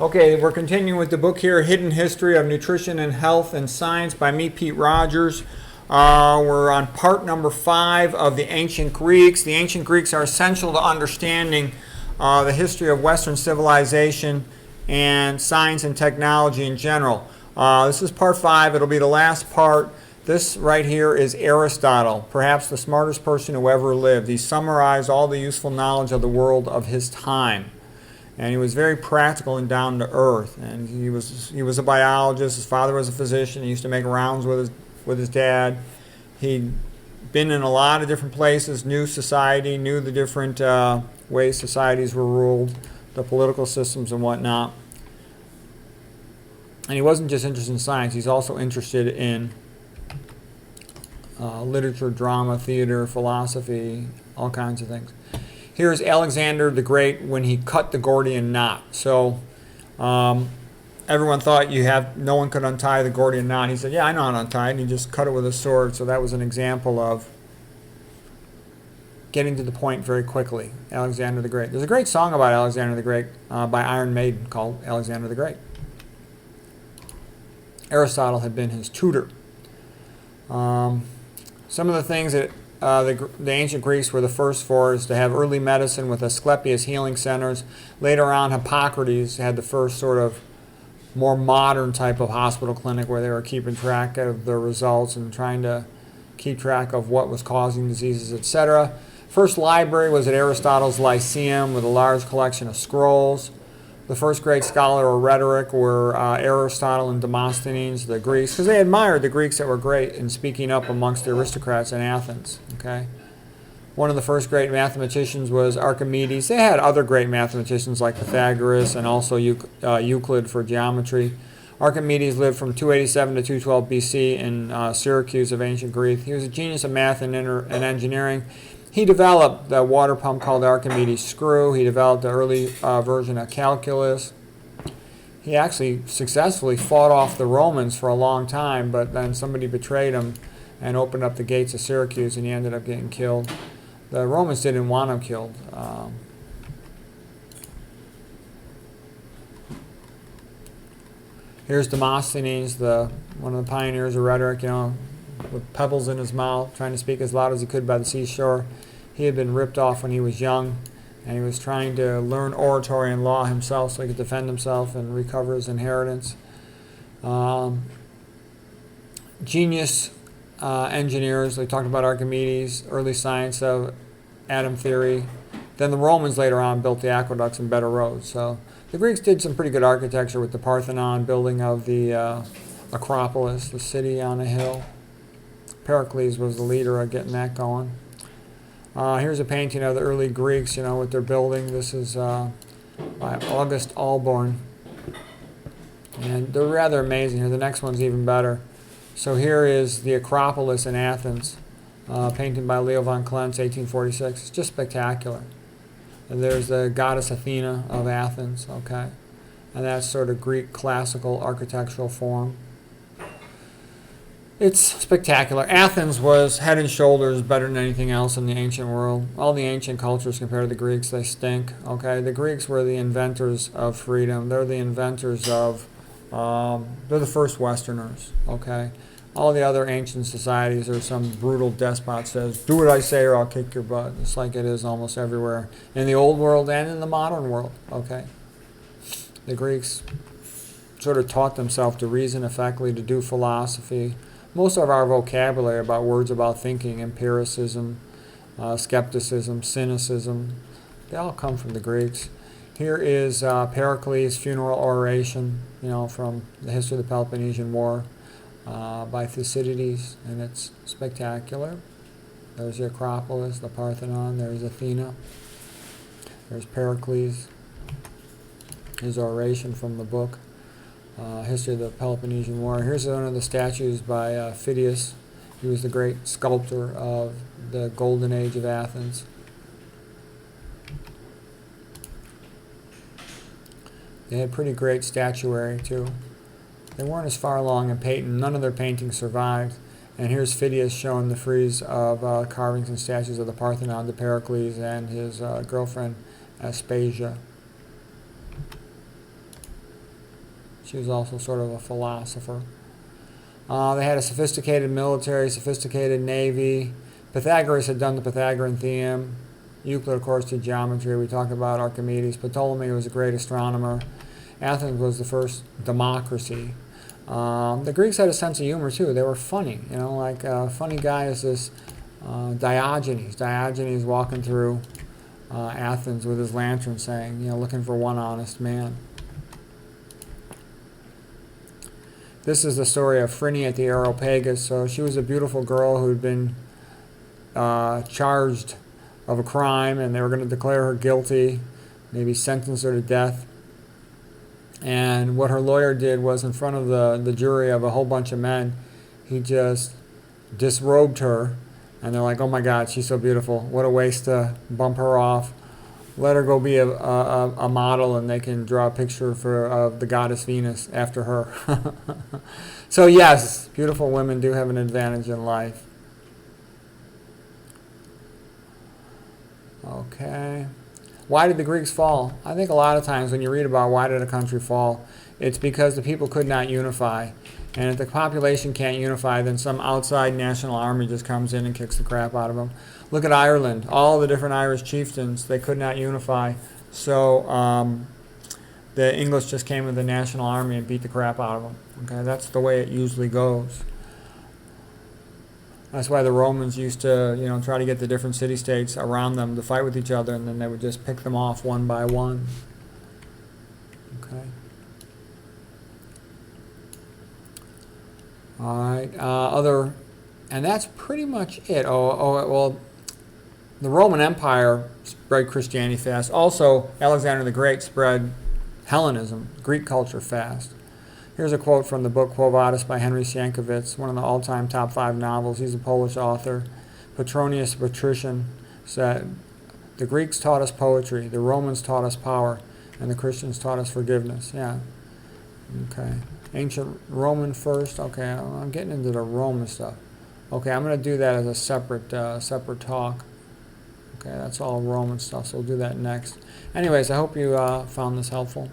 Okay, we're continuing with the book here, Hidden History of Nutrition and Health and Science by me, Pete Rogers. We're on part number 5 of the ancient Greeks. The ancient Greeks are essential to understanding the history of Western civilization and science and technology in general. This is part 5. It'll be the last part. This right here is Aristotle, perhaps the smartest person who ever lived. He summarized all the useful knowledge of the world of his time. And he was very practical and down to earth. And he was a biologist. His father was a physician. He used to make rounds with his dad. He'd been in a lot of different places, knew society, knew the different ways societies were ruled, the political systems and whatnot. And he wasn't just interested in science. He's also interested in literature, drama, theater, philosophy, all kinds of things. Here's Alexander the Great when he cut the Gordian knot. So everyone thought no one could untie the Gordian knot. He said, yeah, I know how to untie it. And he just cut it with a sword. So that was an example of getting to the point very quickly. Alexander the Great. There's a great song about Alexander the Great by Iron Maiden called Alexander the Great. Aristotle had been his tutor. Some of the things that the ancient Greeks were the first for is to have early medicine with Asclepius healing centers. Later on, Hippocrates had the first sort of more modern type of hospital clinic where they were keeping track of the results and trying to keep track of what was causing diseases, etc. First library was at Aristotle's Lyceum with a large collection of scrolls. The first great scholar of rhetoric were Aristotle and Demosthenes, the Greeks, because they admired the Greeks that were great in speaking up amongst the aristocrats in Athens. Okay, one of the first great mathematicians was Archimedes. They had other great mathematicians like Pythagoras and also Euclid for geometry. Archimedes lived from 287 to 212 BC in Syracuse of ancient Greece. He was a genius of math and engineering. He developed the water pump called the Archimedes screw. He developed the early version of calculus. He actually successfully fought off the Romans for a long time, but then somebody betrayed him and opened up the gates of Syracuse, and he ended up getting killed. The Romans didn't want him killed. Here's Demosthenes, one of the pioneers of rhetoric, with pebbles in his mouth, trying to speak as loud as he could by the seashore. He had been ripped off when he was young, and he was trying to learn oratory and law himself so he could defend himself and recover his inheritance. Genius engineers, they talked about Archimedes, early science of atom theory. Then the Romans later on built the aqueducts and better roads. So the Greeks did some pretty good architecture with the Parthenon, building of the Acropolis, the city on a hill. Pericles was the leader of getting that going. Here's a painting of the early Greeks, with their building. This is by August Alborn. And they're rather amazing here. The next one's even better. So here is the Acropolis in Athens, painted by Leo von Klentz, 1846. It's just spectacular. And there's the goddess Athena of Athens, okay? And that's sort of Greek classical architectural form. It's spectacular. Athens was head and shoulders better than anything else in the ancient world. All the ancient cultures compared to the Greeks, they stink. Okay, the Greeks were the inventors of freedom. They're the inventors of, they're the first Westerners. Okay, all the other ancient societies are some brutal despot says, do what I say or I'll kick your butt. It's like it is almost everywhere in the old world and in the modern world. Okay, the Greeks sort of taught themselves to reason effectively, to do philosophy. Most of our vocabulary about words about thinking, empiricism, skepticism, cynicism, they all come from the Greeks. Here is Pericles' funeral oration, from the history of the Peloponnesian War by Thucydides, and it's spectacular. There's the Acropolis, the Parthenon, there's Athena, there's Pericles, his oration from the book. History of the Peloponnesian War. Here's one of the statues by Phidias. He was the great sculptor of the golden age of Athens. They had pretty great statuary too. They weren't as far along in painting. None of their paintings survived. And here's Phidias showing the frieze of carvings and statues of the Parthenon, to Pericles and his girlfriend Aspasia. She was also sort of a philosopher. They had a sophisticated military, sophisticated navy. Pythagoras had done the Pythagorean theorem. Euclid, of course, did geometry. We talked about Archimedes. Ptolemy was a great astronomer. Athens was the first democracy. The Greeks had a sense of humor, too. They were funny. You know, like a funny guy is this Diogenes. Diogenes walking through Athens with his lantern saying, you know, looking for one honest man. This is the story of Phryne at the Areopagus. So she was a beautiful girl who had been charged of a crime, and they were going to declare her guilty, maybe sentence her to death. And what her lawyer did was, in front of the jury of a whole bunch of men, he just disrobed her. And they're like, oh my God, she's so beautiful. What a waste to bump her off. Let her go be a model, and they can draw a picture of the goddess Venus after her. So yes, beautiful women do have an advantage in life. Okay. Why did the Greeks fall? I think a lot of times when you read about why did a country fall, it's because the people could not unify. And if the population can't unify, then some outside national army just comes in and kicks the crap out of them. Look at Ireland. All the different Irish chieftains, they could not unify. So the English just came with the national army and beat the crap out of them. Okay, that's the way it usually goes. That's why the Romans used to, you know, try to get the different city-states around them to fight with each other, and then they would just pick them off one by one. Okay. All right. And that's pretty much it. Well, the Roman Empire spread Christianity fast. Also, Alexander the Great spread Hellenism, Greek culture, fast. Here's a quote from the book Quo Vadis by Henry Sienkiewicz, one of the all-time top 5 novels. He's a Polish author. Petronius Patrician said, the Greeks taught us poetry, the Romans taught us power, and the Christians taught us forgiveness. Yeah. Okay. Ancient Roman first. Okay, I'm getting into the Roman stuff. Okay, I'm going to do that as a separate talk. Okay, that's all Roman stuff, so we'll do that next. Anyways, I hope you found this helpful.